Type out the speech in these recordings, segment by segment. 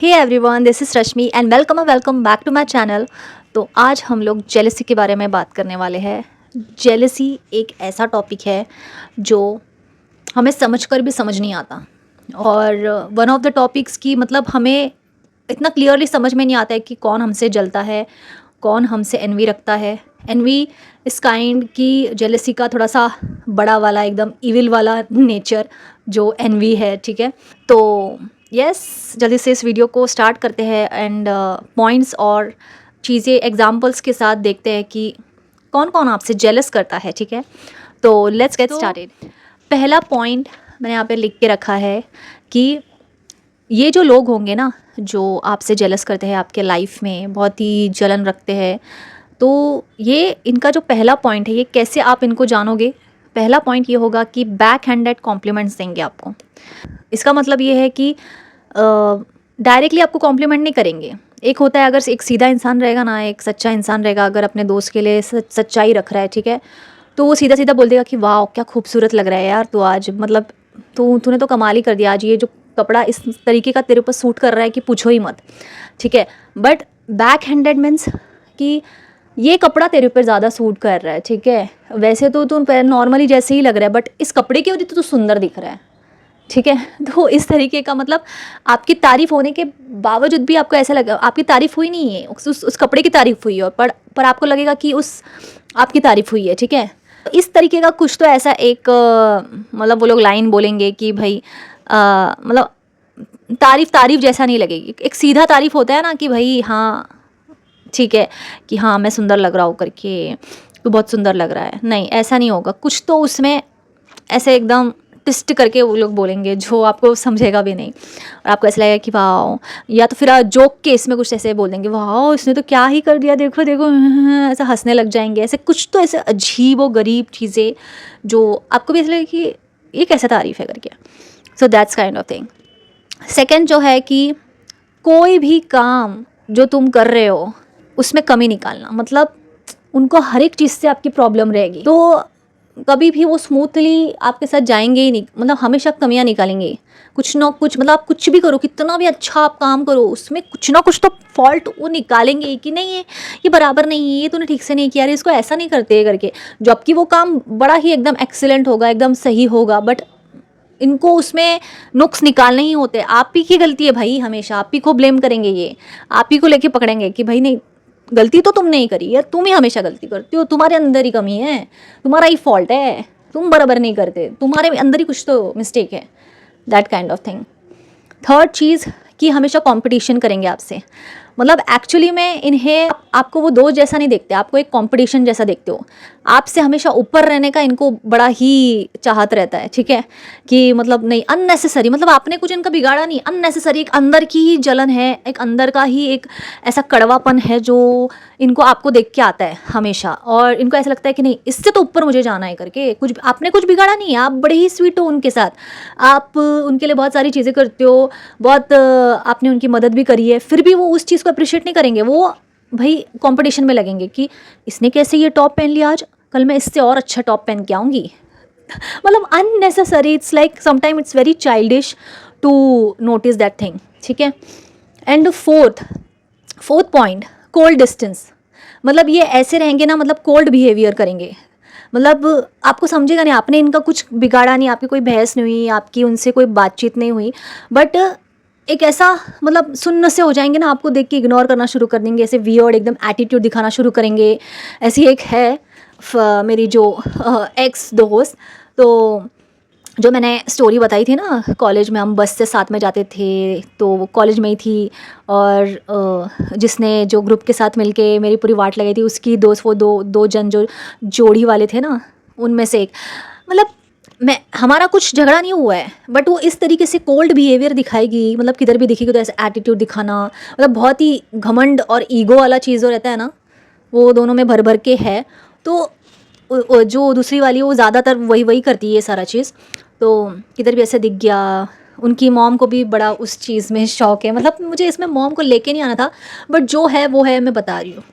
Hey everyone, this is Rashmi and welcome back to my channel. तो आज हम लोग जेलसी के बारे में बात करने वाले हैं। जेलसी एक ऐसा टॉपिक है जो हमें समझकर भी समझ नहीं आता, और वन ऑफ द टॉपिक्स की मतलब हमें इतना क्लियरली समझ में नहीं आता है कि कौन हमसे जलता है, कौन हमसे एनवी रखता है। एनवी इस काइंड की जेलसी का थोड़ा सा बड़ा वाला एकदम इविल वाला नेचर जो एनवी है, ठीक है। तो यस, जल्दी से इस वीडियो को स्टार्ट करते हैं एंड पॉइंट्स और चीज़ें एग्जांपल्स के साथ देखते हैं कि कौन कौन आपसे जेलस करता है, ठीक है। तो लेट्स गेट स्टार्टेड। पहला पॉइंट मैंने यहाँ पे लिख के रखा है कि ये जो लोग होंगे ना, जो आपसे जेलस करते हैं, आपके लाइफ में बहुत ही जलन रखते हैं, तो ये इनका जो पहला पॉइंट है, ये कैसे आप इनको जानोगे। पहला पॉइंट ये होगा कि बैक हैंडेड कॉम्प्लीमेंट्स देंगे आपको। इसका मतलब ये है कि डायरेक्टली आपको कॉम्प्लीमेंट नहीं करेंगे। एक होता है अगर एक सीधा इंसान रहेगा ना, एक सच्चा इंसान रहेगा, अगर अपने दोस्त के लिए सच्चाई रख रहा है, ठीक है, तो वो सीधा सीधा बोल देगा कि वाह क्या खूबसूरत लग रहा है यार तू आज, मतलब तूने तो कमाल ही कर दिया आज, ये जो कपड़ा इस तरीके का तेरे ऊपर सूट कर रहा है कि पूछो ही मत, ठीक है। बट बैक हैंडेड मीन्स कि ये कपड़ा तेरे ऊपर ज़्यादा सूट कर रहा है, ठीक है, वैसे तो तू नॉर्मली जैसे ही लग रहा है, बट इस कपड़े की वजह से तू सुंदर दिख रहा है, ठीक है। तो इस तरीके का मतलब आपकी तारीफ़ होने के बावजूद भी आपको ऐसा लगा आपकी तारीफ़ हुई नहीं है, उस कपड़े की तारीफ़ हुई है, और पर आपको लगेगा कि उस आपकी तारीफ़ हुई है, ठीक है। इस तरीके का कुछ तो ऐसा एक मतलब वो लोग लाइन बोलेंगे कि भाई मतलब तारीफ़ जैसा नहीं लगेगी। एक सीधा तारीफ़ होता है ना कि भाई हाँ ठीक है, कि हाँ मैं सुंदर लग रहा हूँ करके, तो बहुत सुंदर लग रहा है, नहीं ऐसा नहीं होगा। कुछ तो उसमें ऐसे एकदम ट्विस्ट करके वो लोग बोलेंगे जो आपको समझेगा भी नहीं, और आपको ऐसा लगेगा कि वाह, या तो फिर जोक के इसमें कुछ ऐसे बोल देंगे वाह इसने तो क्या ही कर दिया, देखो देखो, ऐसा हंसने लग जाएंगे। ऐसे कुछ तो ऐसे अजीब और गरीब चीज़ें जो आपको भी ऐसा लगेगा कि ये कैसा तारीफ़ है करके। So that's kind of thing. Second जो है कि कोई भी काम जो तुम कर रहे हो उसमें कमी निकालना, मतलब उनको हर एक चीज़ से आपकी प्रॉब्लम रहेगी, तो कभी भी वो स्मूथली आपके साथ जाएंगे ही नहीं, मतलब हमेशा कमियां निकालेंगे कुछ ना कुछ। मतलब आप कुछ भी करो, कितना भी अच्छा आप काम करो, उसमें कुछ ना कुछ तो फॉल्ट वो निकालेंगे कि नहीं ये बराबर नहीं है, ये तूने ठीक से नहीं किया, इसको ऐसा नहीं करते करके। जबकि वो काम बड़ा ही एकदम एक्सीलेंट होगा, एकदम सही होगा, बट इनको उसमें नुक्स निकालने ही होते हैं। आप ही की गलती है भाई, हमेशा आप ही को ब्लेम करेंगे, ये आप ही को लेके पकड़ेंगे कि भाई नहीं गलती तो तुमने ही करी है, तुम ही हमेशा गलती करते हो, तुम्हारे अंदर ही कमी है, तुम्हारा ही फॉल्ट है, तुम बराबर नहीं करते, तुम्हारे अंदर ही कुछ तो मिस्टेक है, that kind of thing. Third चीज़ कि हमेशा कंपटीशन करेंगे आपसे। मतलब एक्चुअली में इन्हें आपको वो दोस्त जैसा नहीं देखते, आपको एक कंपटीशन जैसा देखते हो। आपसे हमेशा ऊपर रहने का इनको बड़ा ही चाहत रहता है, ठीक है, कि मतलब नहीं अननेसेसरी, मतलब आपने कुछ इनका बिगाड़ा नहीं, अननेसेसरी एक अंदर की ही जलन है, एक अंदर का ही एक ऐसा कड़वापन है जो इनको आपको देख के आता है हमेशा, और इनको ऐसा लगता है कि नहीं इससे तो ऊपर मुझे जाना है करके। कुछ आपने कुछ बिगाड़ा नहीं है, आप बड़े ही स्वीट हो उनके साथ, आप उनके लिए बहुत सारी चीज़ें करते हो, बहुत आपने उनकी मदद भी करी है, फिर भी वो उस चीज़ को अप्रिशिएट नहीं करेंगे। वो भाई कंपटीशन में लगेंगे कि इसने कैसे ये टॉप पहन लिया आज, कल मैं इससे और अच्छा टॉप पहन के आऊँगी। मतलब unnecessary, it's like sometime it's very childish to notice that thing, ठीक है। And fourth point, cold distance. मतलब ये ऐसे रहेंगे ना, मतलब कोल्ड बिहेवियर करेंगे, मतलब आपको समझेगा नहीं, आपने इनका कुछ बिगाड़ा नहीं, आपकी कोई बहस नहीं हुई, आपकी उनसे कोई बातचीत नहीं हुई, बट एक ऐसा मतलब सुन्न से हो जाएंगे ना, आपको देख के इग्नोर करना शुरू कर देंगे, ऐसे वियर्ड एकदम एटीट्यूड दिखाना शुरू करेंगे। ऐसी एक है मेरी जो एक्स दोस्त, तो जो मैंने स्टोरी बताई थी ना, कॉलेज में हम बस से साथ में जाते थे, तो वो कॉलेज में ही थी, और जिसने जो ग्रुप के साथ मिलके मेरी पूरी वाट लगाई थी, उसकी दोस्त, वो दो जन जो जोड़ी वाले थे ना, उनमें से एक, मतलब हमारा कुछ झगड़ा नहीं हुआ है, बट वो इस तरीके से कोल्ड बिहेवियर दिखाएगी, मतलब किधर भी दिखेगी तो ऐसे एटीट्यूड दिखाना, मतलब बहुत ही घमंड और ईगो वाला चीज़ जो रहता है ना, वो दोनों में भर भर के है। तो जो दूसरी वाली वो ज़्यादातर वही करती है ये सारा चीज़, तो किधर भी ऐसे दिख गया। उनकी मॉम को भी बड़ा उस चीज़ में शौक है, मतलब मुझे इसमें मॉम को लेके नहीं आना था, बट जो है वो है, मैं बता रही हूँ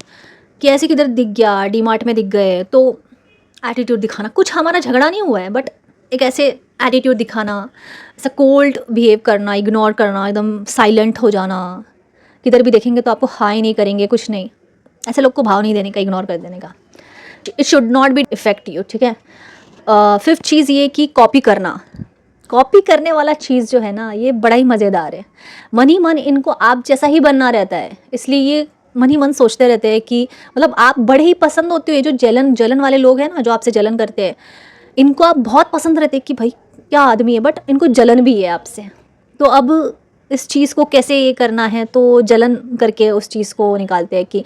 कि ऐसे किधर दिख गया, डी मार्ट में दिख गए तो एटीट्यूड दिखाना। कुछ हमारा झगड़ा नहीं हुआ है, बट एक ऐसे एटीट्यूड दिखाना, ऐसा कोल्ड बिहेव करना, इग्नोर करना, एकदम साइलेंट हो जाना, किधर भी देखेंगे तो आपको हाई नहीं करेंगे, कुछ नहीं, ऐसे लोग को भाव नहीं देने का, इग्नोर कर देने का। It should not be effect you, ठीक है। फिफ्थ चीज़ ये कि कॉपी करना, कॉपी करने वाला चीज़ जो है ना, ये बड़ा ही मज़ेदार है। मन ही मन इनको आप जैसा ही बनना रहता है, इसलिए ये मन ही मन सोचते रहते हैं कि मतलब आप बड़े ही पसंद होते हो। ये जो जलन जलन वाले लोग हैं ना, जो आपसे जलन करते हैं, इनको आप बहुत पसंद रहते हैं कि भाई क्या आदमी है, बट इनको जलन भी है आपसे। तो अब इस चीज़ को कैसे ये करना है, तो जलन करके उस चीज़ को निकालते हैं कि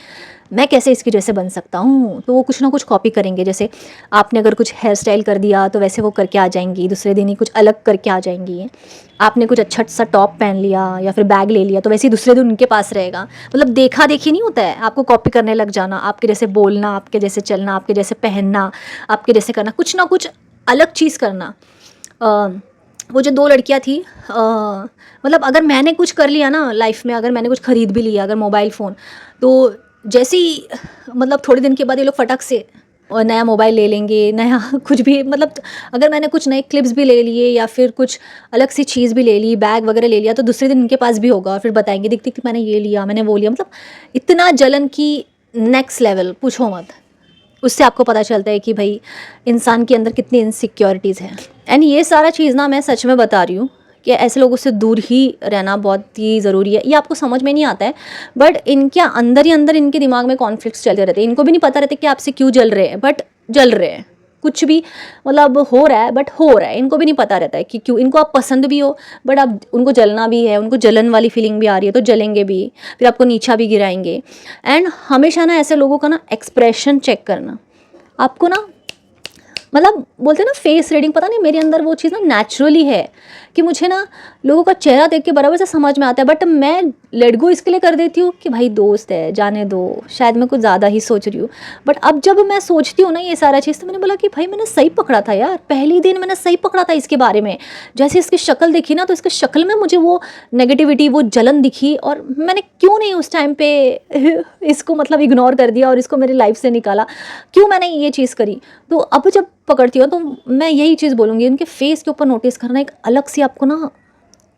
मैं कैसे इसकी जैसे बन सकता हूँ। तो वो कुछ ना कुछ कॉपी करेंगे। जैसे आपने अगर कुछ हेयर स्टाइल कर दिया तो वैसे वो करके आ जाएंगी, दूसरे दिन ही कुछ अलग करके आ जाएंगी। आपने कुछ अच्छा सा टॉप पहन लिया या फिर बैग ले लिया तो वैसे ही दूसरे दिन उनके पास रहेगा। मतलब देखा देखी नहीं होता है, आपको कॉपी करने लग जाना, आपके जैसे बोलना, आपके जैसे चलना, आपके जैसे पहनना, आपके जैसे करना, कुछ ना कुछ अलग चीज़ करना। वो जो 2 लड़कियां थी, मतलब अगर मैंने कुछ कर लिया ना लाइफ में, अगर मैंने कुछ खरीद भी लिया, अगर मोबाइल फ़ोन, तो जैसे ही मतलब थोड़े दिन के बाद ये लोग फटक से और नया मोबाइल ले लेंगे, नया कुछ भी, मतलब अगर मैंने कुछ नए क्लिप्स भी ले लिए या फिर कुछ अलग सी चीज़ भी ले ली, बैग वगैरह ले लिया, तो दूसरे दिन इनके पास भी होगा और फिर बताएंगे दिख दिख मैंने ये लिया, मैंने वो लिया। मतलब इतना जलन की नेक्स्ट लेवल, पूछो मत। उससे आपको पता चलता है कि भाई इंसान के अंदर कितनी इनसिक्योरिटीज़ हैं। एंड ये सारा चीज़ ना मैं सच में बता रही हूँ कि ऐसे लोगों से दूर ही रहना बहुत ही ज़रूरी है। ये आपको समझ में नहीं आता है, बट इनके अंदर ही अंदर इनके दिमाग में कॉन्फ्लिक्ट्स चलते रहते हैं। इनको भी नहीं पता रहता कि आपसे क्यों जल रहे हैं, बट जल रहे हैं। कुछ भी मतलब हो रहा है, बट हो रहा है, इनको भी नहीं पता रहता है कि क्यों। इनको आप पसंद भी हो, बट आप उनको जलना भी है, उनको जलन वाली फीलिंग भी आ रही है, तो जलेंगे भी, फिर आपको नीचा भी गिराएंगे। एंड हमेशा ना ऐसे लोगों का ना एक्सप्रेशन चेक करना, आपको ना मतलब बोलते हैं ना फेस रीडिंग, पता नहीं मेरे अंदर वो चीज़ ना नेचुरली है कि मुझे ना लोगों का चेहरा देख के बराबर से समझ में आता है। बट मैं लेट गो इसके लिए कर देती हूँ कि भाई दोस्त है, जाने दो, शायद मैं कुछ ज़्यादा ही सोच रही हूँ। बट अब जब मैं सोचती हूँ ना ये सारा चीज़, तो मैंने बोला कि भाई मैंने सही पकड़ा था यार, पहली दिन मैंने सही पकड़ा था इसके बारे में। जैसे इसकी शक्ल देखी ना, तो इसकी शक्ल में मुझे वो नेगेटिविटी, वो जलन दिखी, और मैंने क्यों नहीं उस टाइम पे इसको मतलब इग्नोर कर दिया और इसको मेरी लाइफ से निकाला, क्यों मैंने ये चीज़ करी। तो अब जब पकड़ती हूँ तो मैं यही चीज़ बोलूँगी, उनके फेस के ऊपर नोटिस करना, एक अलग सी आपको ना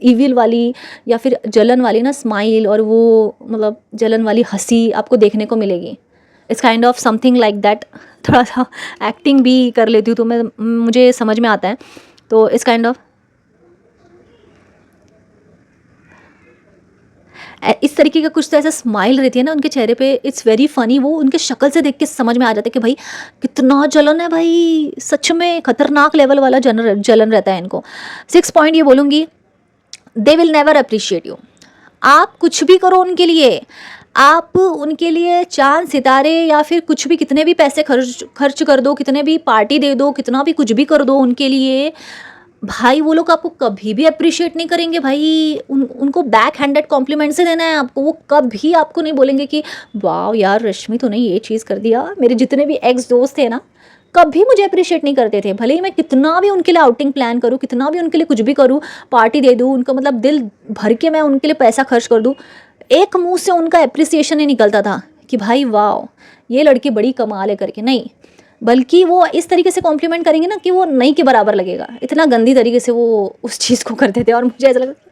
ईविल वाली या फिर जलन वाली ना स्माइल, और वो मतलब जलन वाली हंसी आपको देखने को मिलेगी। It's kind of something like that. थोड़ा सा एक्टिंग भी कर लेती हूँ तो मुझे समझ में आता है। तो इस काइंड ऑफ इस तरीके का कुछ तो ऐसा स्माइल रहती है ना उनके चेहरे पे, इट्स वेरी फनी। वो उनके शक्ल से देख के समझ में आ जाता है कि भाई कितना जलन है, भाई सच में खतरनाक लेवल वाला जलन रहता है इनको। 6 पॉइंट ये बोलूँगी, they will never appreciate you. आप कुछ भी करो उनके लिए, आप उनके लिए चांद सितारे या फिर कुछ भी, कितने भी पैसे खर्च कर दो, कितने भी पार्टी दे दो, कितना भी कुछ भी कर दो उनके लिए, भाई वो लोग आपको कभी भी अप्रिशिएट नहीं करेंगे। भाई उनको बैक हैंडेड कॉम्प्लीमेंट से देना है आपको। वो कभी आपको नहीं बोलेंगे कि वाह यार रश्मि तूने ये चीज़ कर दिया। मेरे जितने भी एक्स दोस्त थे ना, कभी मुझे अप्रिशिएट नहीं करते थे। भले ही मैं कितना भी उनके लिए आउटिंग प्लान करूँ, कितना भी उनके लिए कुछ भी करूँ, पार्टी दे दूँ, उनका मतलब दिल भर के मैं उनके लिए पैसा खर्च कर दूँ, एक मुँह से उनका अप्रिसिएशन नहीं निकलता था कि भाई वाह ये लड़की बड़ी कमाल है करके। नहीं, बल्कि वो इस तरीके से कॉम्प्लीमेंट करेंगे ना कि वो नहीं के बराबर लगेगा। इतना गंदी तरीके से वो उस चीज़ को करते थे, और मुझे ऐसा लगता,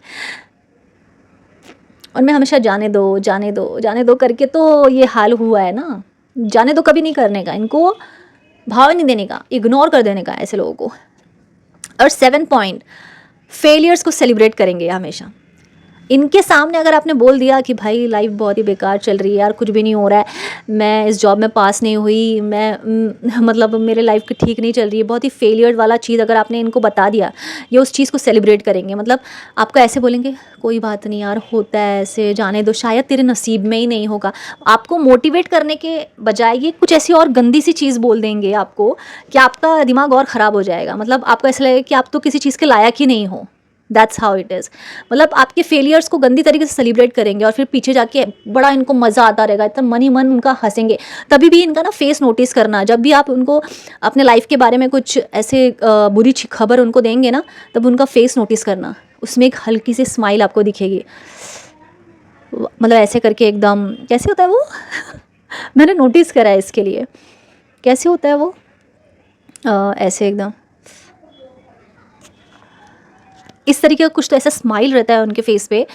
और मैं हमेशा जाने दो जाने दो जाने दो करके तो ये हाल हुआ है ना। जाने दो कभी नहीं करने का, इनको भाव नहीं देने का, इग्नोर कर देने का ऐसे लोगों को। और 7 पॉइंट, फेलियर्स को सेलिब्रेट करेंगे हमेशा। इनके सामने अगर आपने बोल दिया कि भाई लाइफ बहुत ही बेकार चल रही है यार, कुछ भी नहीं हो रहा है, मैं इस जॉब में पास नहीं हुई, मैं मतलब मेरे लाइफ की ठीक नहीं चल रही है, बहुत ही फेलियर वाला चीज़ अगर आपने इनको बता दिया, ये उस चीज़ को सेलिब्रेट करेंगे। मतलब आपको ऐसे बोलेंगे कोई बात नहीं यार, होता है ऐसे, जाने दो, शायद तेरे नसीब में ही नहीं होगा। आपको मोटिवेट करने के बजाय ये कुछ ऐसी और गंदी सी चीज़ बोल देंगे आपको कि आपका दिमाग और ख़राब हो जाएगा। मतलब आपको ऐसा लगेगा कि आप तो किसी चीज़ के लायक ही नहीं हो। That's how it is. मतलब आपके फेलियर्स को गंदी तरीके से सेलिब्रेट करेंगे और फिर पीछे जाके बड़ा इनको मज़ा आता रहेगा, इतना मन ही मन उनका हंसेंगे। तभी भी इनका ना फेस नोटिस करना, जब भी आप उनको अपने लाइफ के बारे में कुछ ऐसे बुरी खबर उनको देंगे ना, तब उनका फेस नोटिस करना, उसमें एक हल्की सी स्माइल आपको दिखेगी। मतलब ऐसे करके एकदम, कैसे होता है वो मैंने नोटिस करा है इसके लिए, कैसे होता है वो, ऐसे एकदम इस तरीके का कुछ तो ऐसा स्माइल रहता है उनके फेस पे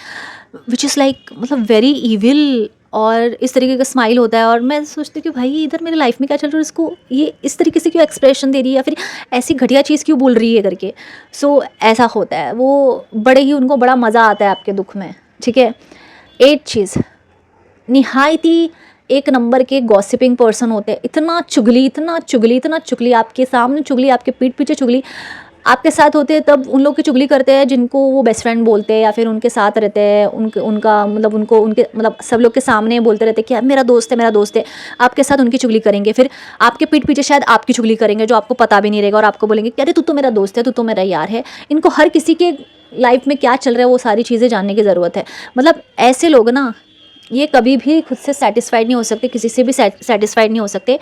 विच इज़ लाइक मतलब वेरी इविल, और इस तरीके का स्माइल होता है। और मैं सोचती हूँ कि भाई इधर मेरे लाइफ में क्या चल रहा है, इसको ये इस तरीके से क्यों एक्सप्रेशन दे रही है या फिर ऐसी घटिया चीज़ क्यों बोल रही है करके। सो ऐसा होता है, वो बड़े ही उनको बड़ा मज़ा आता है आपके दुख में, ठीक है। 8 चीज़, निहायती एक नंबर के गॉसिपिंग पर्सन होते हैं। इतना चुगली, इतना चुगली, इतना चुगली, आपके सामने चुगली, आपके पीठ पीछे चुगली, आपके साथ होते हैं तब उन लोग की चुगली करते हैं जिनको वो बेस्ट फ्रेंड बोलते हैं या फिर उनके साथ रहते हैं, उनका मतलब उनको उनके मतलब सब लोग के सामने बोलते रहते हैं कि यार मेरा दोस्त है, मेरा दोस्त है। आपके साथ उनकी चुगली करेंगे, फिर आपके पीठ पीछे शायद आपकी चुगली करेंगे जो आपको पता भी नहीं रहेगा, और आपको बोलेंगे कि अरे तू तो मेरा दोस्त है, तू तो मेरा यार है। इनको हर किसी के लाइफ में क्या चल रहा है वो सारी चीज़ें जानने की ज़रूरत है। मतलब ऐसे लोग ना, ये कभी भी खुद से सेटिस्फाइड नहीं हो सकते, किसी से भी सेटिस्फाइड नहीं हो सकते।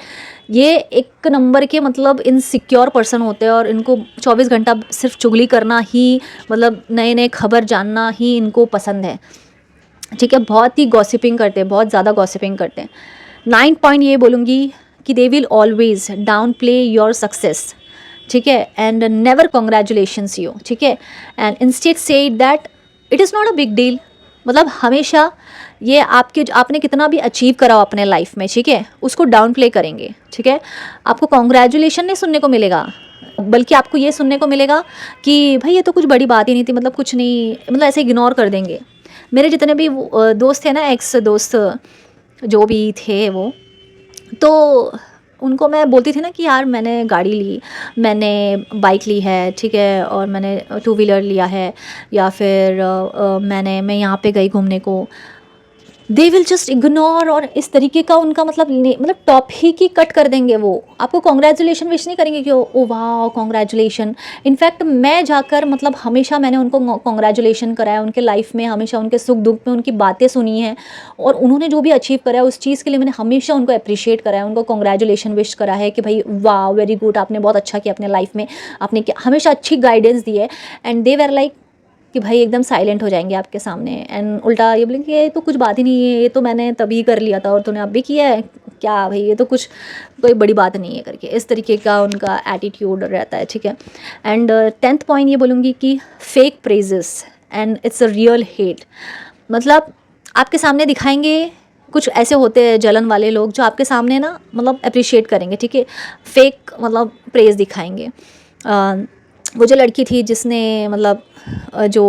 ये एक नंबर के मतलब इनसिक्योर पर्सन होते हैं, और इनको 24 घंटा सिर्फ चुगली करना ही, मतलब नए नए खबर जानना ही इनको पसंद है, ठीक है। बहुत ही गॉसिपिंग करते हैं, बहुत ज़्यादा गॉसिपिंग करते हैं। 9 पॉइंट ये बोलूँगी कि they will always down play your success, ठीक है, एंड नेवर कॉन्ग्रेचुलेशंस यू, ठीक है, and instead say that it is not a big deal. मतलब हमेशा ये आपने कितना भी अचीव करा हो अपने लाइफ में, ठीक है, उसको डाउन प्ले करेंगे, ठीक है। आपको कॉन्ग्रेचुलेशन नहीं सुनने को मिलेगा, बल्कि आपको ये सुनने को मिलेगा कि भाई ये तो कुछ बड़ी बात ही नहीं थी, मतलब कुछ नहीं, मतलब ऐसे इग्नोर कर देंगे। मेरे जितने भी दोस्त थे ना, एक्स दोस्त जो भी थे वो, तो उनको मैं बोलती थी ना कि यार मैंने गाड़ी ली, मैंने बाइक ली है, ठीक है, और मैंने टू व्हीलर लिया है, या फिर मैं यहाँ पे गई घूमने को, दे विल जस्ट इग्नोर। और इस तरीके का उनका मतलब टॉप ही की कट कर देंगे। वो आपको कॉन्ग्रेचुलेशन विश नहीं करेंगे कि ओ वाह कॉन्ग्रेचुलेशन। इनफैक्ट मैं जाकर मतलब हमेशा मैंने उनको कॉन्ग्रेचुलेशन कराया, उनके लाइफ में हमेशा उनके सुख दुख में उनकी बातें सुनी हैं, और उन्होंने जो भी अचीव करा है उस चीज़ के लिए मैंने हमेशा उनको अप्रिशिएट करा है, उनको कॉन्ग्रेचुलेशन विश करा है कि भाई वाह वेरी गुड, आपने बहुत अच्छा किया अपने लाइफ में, आपने हमेशा अच्छी गाइडेंस दी है। एंड दे वेर लाइक कि भाई एकदम साइलेंट हो जाएंगे आपके सामने, एंड उल्टा ये बोलेंगे ये तो कुछ बात ही नहीं है, ये तो मैंने तभी कर लिया था और तूने अब भी किया है क्या भाई, ये तो कुछ कोई बड़ी बात नहीं है करके, इस तरीके का उनका एटीट्यूड रहता है, ठीक है। एंड 10th पॉइंट ये बोलूँगी कि fake praises and it's a real hate. मतलब आपके सामने दिखाएंगे, कुछ ऐसे होते हैं जलन वाले लोग जो आपके सामने ना मतलब अप्रिशिएट करेंगे, ठीक है, फेक मतलब प्रेज दिखाएंगे। वो जो लड़की थी जिसने मतलब जो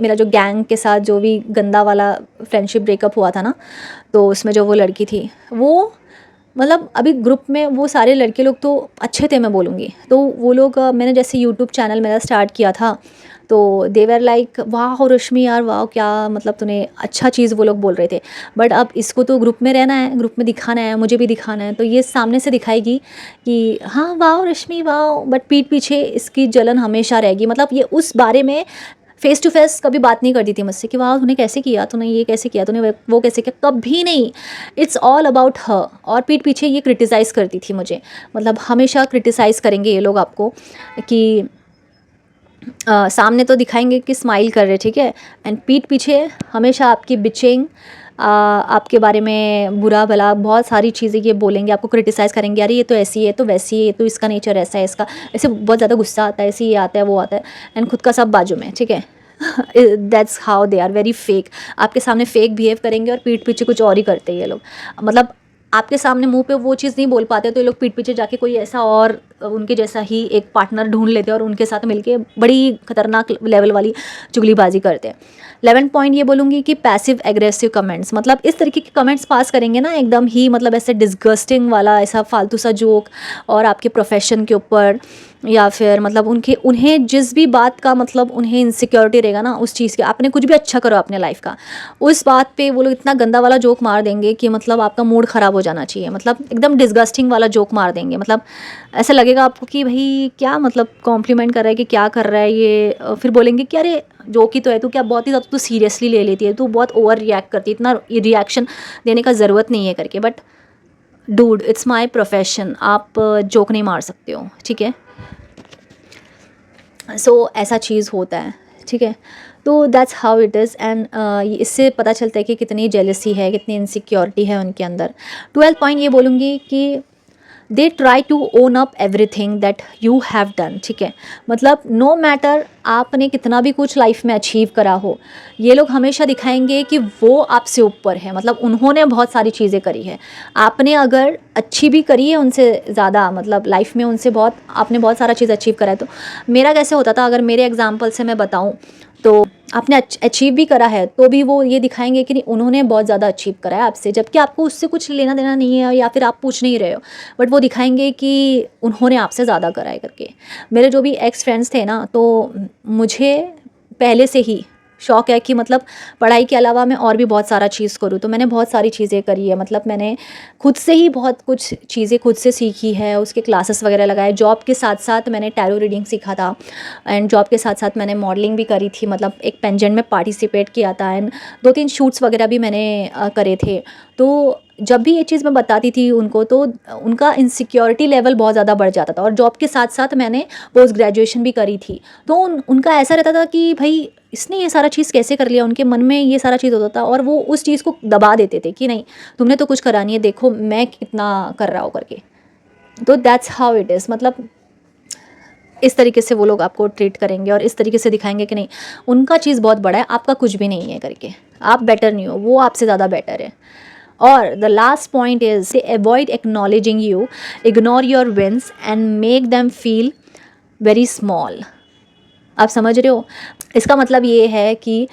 मेरा जो गैंग के साथ जो भी गंदा वाला फ्रेंडशिप ब्रेकअप हुआ था ना, तो उसमें जो वो लड़की थी वो मतलब अभी ग्रुप में वो सारे लड़के लोग तो अच्छे थे मैं बोलूँगी। तो वो लोग मैंने जैसे यूट्यूब चैनल मेरा स्टार्ट किया था, तो देवर लाइक वाह रश्मि यार वाह क्या मतलब तूने अच्छा चीज़, वो लोग बोल रहे थे। बट अब इसको तो ग्रुप में रहना है, ग्रुप में दिखाना है, मुझे भी दिखाना है, तो ये सामने से दिखाएगी कि हाँ वाह रश्मि वाह, बट पीठ पीछे इसकी जलन हमेशा रहेगी। मतलब ये उस बारे में फेस टू फेस कभी बात नहीं करती थी मुझसे कि वाह तूने कैसे किया, तूने ये कैसे किया, तूने वो कैसे किया, कभी नहीं। It's all about her. और पीठ पीछे ये क्रिटिसाइज़ करती थी मुझे, मतलब हमेशा क्रिटिसाइज़ करेंगे ये लोग आपको कि सामने तो दिखाएंगे कि स्माइल कर रहे, ठीक है, एंड पीठ पीछे हमेशा आपकी बिचिंग, आपके बारे में बुरा भला बहुत सारी चीज़ें ये बोलेंगे, आपको क्रिटिसाइज़ करेंगे, अरे ये तो ऐसी है, तो वैसी है, तो इसका नेचर ऐसा है, इसका ऐसे बहुत ज़्यादा गुस्सा आता है, ऐसे ये आता है वो आता है, एंड खुद का सब बाजू में, ठीक है। That's how they are very fake. आपके सामने फेक बिहेव करेंगे और पीठ पीछे कुछ और ही करते हैं ये लोग। मतलब आपके सामने मुंह पे वो चीज़ नहीं बोल पाते, तो ये लोग पीठ पीछे जाके कोई ऐसा और उनके जैसा ही एक पार्टनर ढूंढ लेते हैं और उनके साथ मिलके बड़ी खतरनाक लेवल वाली चुगलीबाजी करते हैं। 11 पॉइंट ये बोलूँगी कि पैसिव एग्रेसिव कमेंट्स, मतलब इस तरीके के कमेंट्स पास करेंगे ना एकदम ही मतलब ऐसे डिस्गस्टिंग वाला ऐसा फालतू सा जोक, और आपके प्रोफेशन के ऊपर, या फिर मतलब उन्हें जिस भी बात का मतलब उन्हें इनसिक्योरिटी रहेगा ना उस चीज़ के, आपने कुछ भी अच्छा करो अपने लाइफ का, उस बात पे वो लोग इतना गंदा वाला जोक मार देंगे कि मतलब आपका मूड ख़राब हो जाना चाहिए। मतलब एकदम डिस्गस्टिंग वाला जोक मार देंगे, मतलब ऐसा लगेगा आपको कि भाई क्या मतलब कॉम्प्लीमेंट कर रहा है कि क्या कर रहा है ये। फिर बोलेंगे कि अरे जोक ही तो है, तू क्या बहुत ही ज़्यादा तू सीरियसली ले लेती है, तू बहुत ओवर रिएक्ट करती है, इतना रिएक्शन देने का ज़रूरत नहीं है करके। But dude it's my profession, आप जोक नहीं मार सकते हो, ठीक है। सो ऐसा चीज़ होता है, ठीक है। तो that's how it is. And इससे पता चलता है कि कितनी जेलसी है, कितनी इनसिक्योरिटी है उनके अंदर। 12 पॉइंट ये बोलूँगी कि they try to own up everything that you have done, ठीक है। मतलब नो मैटर आपने कितना भी कुछ लाइफ में अचीव करा हो, ये लोग हमेशा दिखाएंगे कि वो आपसे ऊपर है, मतलब उन्होंने बहुत सारी चीज़ें करी है। आपने अगर अच्छी भी करी है उनसे ज़्यादा, मतलब लाइफ में उनसे बहुत आपने बहुत सारा चीज़ अचीव करा है। तो मेरा कैसे होता था, अगर मेरे एग्जाम्पल से मैं बताऊँ तो आपने अचीव भी करा है तो भी वो ये दिखाएंगे कि नहीं उन्होंने बहुत ज़्यादा अचीव करा है आपसे, जबकि आपको उससे कुछ लेना देना नहीं है या फिर आप पूछ नहीं रहे हो, बट वो दिखाएंगे कि उन्होंने आपसे ज़्यादा करा है करके। मेरे जो भी एक्स फ्रेंड्स थे ना, तो मुझे पहले से ही शौक़ है कि मतलब पढ़ाई के अलावा मैं और भी बहुत सारा चीज़ करूँ, तो मैंने बहुत सारी चीज़ें करी है। मतलब मैंने खुद से ही बहुत कुछ चीज़ें खुद से सीखी है, उसके क्लासेस वगैरह लगाए। जॉब के साथ साथ मैंने टैरो रीडिंग सीखा था, एंड जॉब के साथ साथ मैंने मॉडलिंग भी करी थी, मतलब एक पेंजेंट में पार्टिसिपेट किया था, एंड 2-3 शूट्स वगैरह भी मैंने करे थे। तो जब भी ये चीज़ मैं बताती थी उनको, तो उनका इनसिक्योरिटी लेवल बहुत ज़्यादा बढ़ जाता था। और जॉब के साथ साथ मैंने पोस्ट ग्रेजुएशन भी करी थी, तो उनका ऐसा रहता था कि भाई इसने ये सारा चीज़ कैसे कर लिया, उनके मन में ये सारा चीज़ होता था, और वो उस चीज़ को दबा देते थे कि नहीं तुमने तो कुछ करा नहीं है, देखो मैं कितना कर रहा हूँ करके। तो दैट्स हाउ इट इज़। मतलब इस तरीके से वो लोग आपको ट्रीट करेंगे और इस तरीके से दिखाएंगे कि नहीं उनका चीज़ बहुत बड़ा है, आपका कुछ भी नहीं है करके, आप बेटर नहीं हो, वो आपसे ज़्यादा बेटर है। और the last point is they avoid acknowledging you, ignore your wins and make them feel very small. आप समझ रहे हो? इसका मतलब ये है कि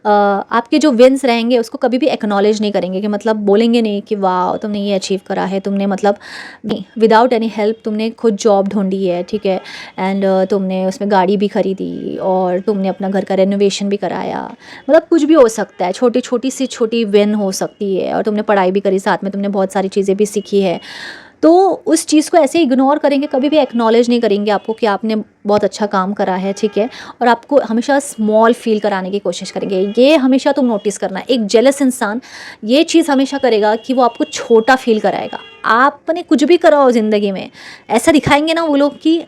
आपके जो विन्स रहेंगे उसको कभी भी एक्नॉलेज नहीं करेंगे, कि मतलब बोलेंगे नहीं कि वाह तुमने ये अचीव करा है, तुमने मतलब नहीं, विदाउट एनी हेल्प तुमने खुद जॉब ढूंढी है, ठीक है, एंड तुमने उसमें गाड़ी भी खरीदी और तुमने अपना घर का रेनोवेशन भी कराया। मतलब कुछ भी हो सकता है, छोटी छोटी सी छोटी विन हो सकती है, और तुमने पढ़ाई भी करी, साथ में तुमने बहुत सारी चीज़ें भी सीखी है। तो उस चीज़ को ऐसे इग्नोर करेंगे, कभी भी एक्नॉलेज नहीं करेंगे आपको कि आपने बहुत अच्छा काम करा है, ठीक है, और आपको हमेशा स्मॉल फील कराने की कोशिश करेंगे। ये हमेशा तुम नोटिस करना, एक जेलस इंसान ये चीज़ हमेशा करेगा कि वो आपको छोटा फील कराएगा। आपने कुछ भी करा हो ज़िंदगी में, ऐसा दिखाएंगे ना वो लोग कि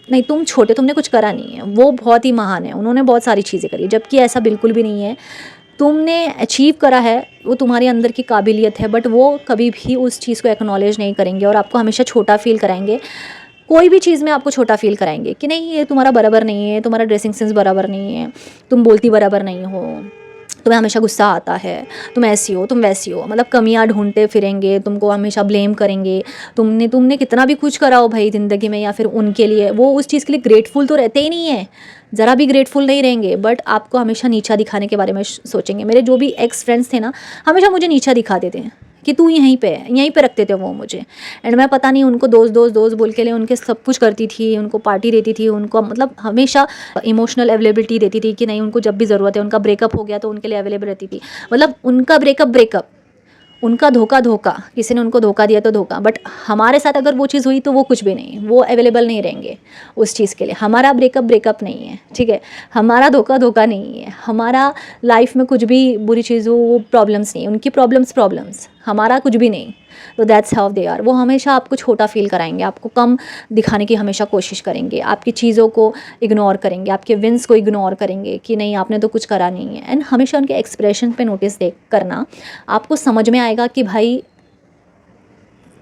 नहीं तुम छोटे, तुमने कुछ करा नहीं है, वो बहुत ही महान है, उन्होंने बहुत सारी चीज़ें करी, जबकि ऐसा बिल्कुल भी नहीं है। तुमने अचीव करा है, वो तुम्हारे अंदर की काबिलियत है, बट वो कभी भी उस चीज़ को एक्नॉलेज नहीं करेंगे और आपको हमेशा छोटा फील कराएंगे। कोई भी चीज़ में आपको छोटा फील कराएंगे कि नहीं ये तुम्हारा बराबर नहीं है, तुम्हारा ड्रेसिंग सेंस बराबर नहीं है, तुम बोलती बराबर नहीं हो, तुम्हें हमेशा गुस्सा आता है, तुम ऐसी हो, तुम वैसी हो, मतलब कमियां ढूंढते फिरेंगे, तुमको हमेशा ब्लेम करेंगे। तुमने तुमने कितना भी कुछ करा हो भाई ज़िंदगी में, या फिर उनके लिए वो उस चीज़ के लिए ग्रेटफुल तो रहते ही नहीं है, ज़रा भी ग्रेटफुल नहीं रहेंगे, बट आपको हमेशा नीचा दिखाने के बारे में सोचेंगे। मेरे जो भी एक्स फ्रेंड्स थे ना, हमेशा मुझे नीचा दिखाते थे कि तू यहीं पे है, यहीं पे रखते थे वो मुझे। एंड मैं पता नहीं उनको दोस्त दोस्त दोस्त बोल के लिए उनके सब कुछ करती थी, उनको पार्टी देती थी, उनको मतलब हमेशा इमोशनल अवेलेबिलिटी देती थी कि नहीं उनको जब भी ज़रूरत है, उनका ब्रेकअप हो गया तो उनके लिए अवेलेबल रहती थी। मतलब उनका ब्रेकअप, उनका धोखा, किसी ने उनको धोखा दिया तो धोखा, बट हमारे साथ अगर वो चीज़ हुई तो वो कुछ भी नहीं, वो अवेलेबल नहीं रहेंगे उस चीज़ के लिए। हमारा ब्रेकअप नहीं है, ठीक है, हमारा धोखा नहीं है, हमारा लाइफ में कुछ भी बुरी चीज़ हो वो प्रॉब्लम्स नहीं, उनकी प्रॉब्लम्स, हमारा कुछ भी नहीं। तो दैट्स हाउ दे आर। वो हमेशा आपको छोटा फील कराएंगे, आपको कम दिखाने की हमेशा कोशिश करेंगे, आपकी चीज़ों को इग्नोर करेंगे, आपके विंस को इग्नोर करेंगे कि नहीं आपने तो कुछ करा नहीं है। एंड हमेशा उनके एक्सप्रेशन पे नोटिस देख करना, आपको समझ में आएगा कि भाई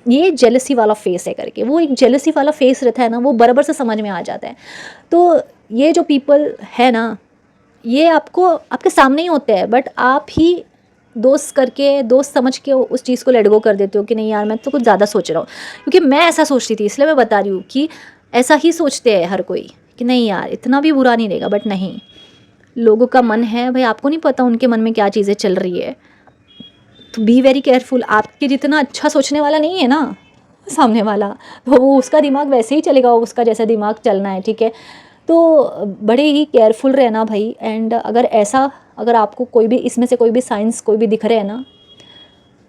ये जेलसी वाला फेस है करके। वो एक जेलसी वाला फेस रहता है ना, वो बराबर से समझ में आ जाता है। तो ये जो पीपल है ना, ये आपको आपके सामने ही होते हैं, बट आप ही दोस्त समझ के उस चीज़ को लेट गो कर देते हो कि नहीं यार मैं तो कुछ ज़्यादा सोच रहा हूँ। क्योंकि मैं ऐसा सोचती थी, इसलिए मैं बता रही हूँ कि ऐसा ही सोचते हैं हर कोई कि नहीं यार इतना भी बुरा नहीं रहेगा, बट नहीं, लोगों का मन है भाई, आपको नहीं पता उनके मन में क्या चीज़ें चल रही है। तो बी वेरी केयरफुल। आपके जितना अच्छा सोचने वाला नहीं है ना सामने वाला, तो वो उसका दिमाग वैसे ही चलेगा, उसका जैसा दिमाग चलना है, ठीक है। तो बड़े ही केयरफुल रहना भाई। एंड अगर आपको कोई भी इसमें से कोई भी साइंस कोई भी दिख रहे हैं ना,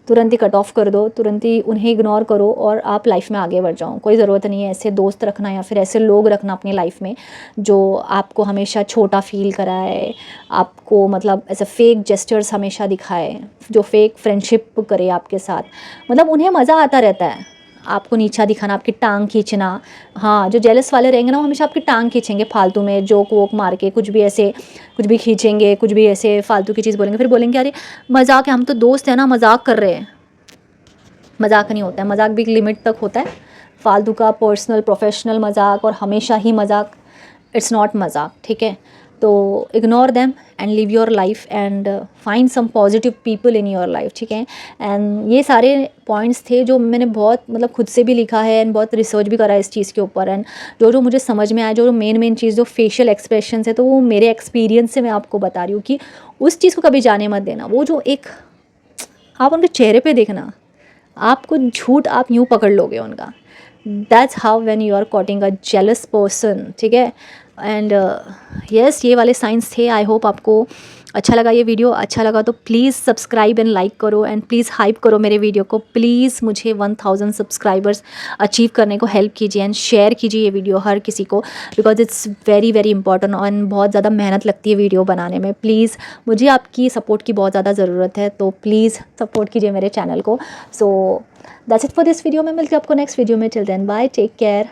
तुरंत ही कट ऑफ कर दो, तुरंत ही उन्हें इग्नोर करो और आप लाइफ में आगे बढ़ जाओ। कोई ज़रूरत नहीं है ऐसे दोस्त रखना या फिर ऐसे लोग रखना अपनी लाइफ में जो आपको हमेशा छोटा फील कराए, आपको मतलब ऐसे फेक जेस्चर्स हमेशा दिखाए, जो फेक फ्रेंडशिप करे आपके साथ। मतलब उन्हें मज़ा आता रहता है आपको नीचा दिखाना, आपकी टांग खींचना। हाँ, जो जेलस वाले रहेंगे ना वो हमेशा आपकी टांग खींचेंगे फालतू में, जोक वोक मार के कुछ भी खींचेंगे, कुछ भी ऐसे फालतू की चीज़ बोलेंगे, फिर बोलेंगे अरे मजाक है, हम तो दोस्त हैं ना, मजाक कर रहे हैं। मजाक नहीं होता है, मजाक भी एक लिमिट तक होता है। फालतू का पर्सनल प्रोफेशनल मजाक और हमेशा ही मजाक, इट्स नॉट मजाक, ठीक है। तो ignore them and live your life and find some positive people in your life, ठीक है। एंड ये सारे पॉइंट्स थे जो मैंने बहुत मतलब खुद से भी लिखा है एंड बहुत रिसर्च भी करा है इस चीज़ के ऊपर, एंड जो जो मुझे समझ में आया, जो मेन चीज़ जो फेशियल एक्सप्रेशन है, तो वो मेरे एक्सपीरियंस से मैं आपको बता रही हूँ कि उस चीज़ को कभी जाने मत देना। वो जो एक आप उनके चेहरे पे देखना, आपको झूठ आप यूँ पकड़ लोगे उनका। That's how when you are catching a jealous person, ठीक है। एंड यस, ये वाले साइंस थे। आई होप आपको अच्छा लगा ये वीडियो। अच्छा लगा तो प्लीज़ सब्सक्राइब एंड लाइक करो एंड प्लीज़ हाइप करो मेरे वीडियो को। प्लीज़ मुझे 1000 सब्सक्राइबर्स अचीव करने को हेल्प कीजिए एंड शेयर कीजिए ये वीडियो हर किसी को, because it's very very important and बहुत ज़्यादा मेहनत लगती है वीडियो बनाने में। प्लीज़ मुझे आपकी सपोर्ट की बहुत ज़्यादा ज़रूरत है, तो प्लीज़ सपोर्ट कीजिए मेरे चैनल को। So that's it for this video. मैं मिलती हूँ आपको नेक्स्ट वीडियो में। Till then bye, take care.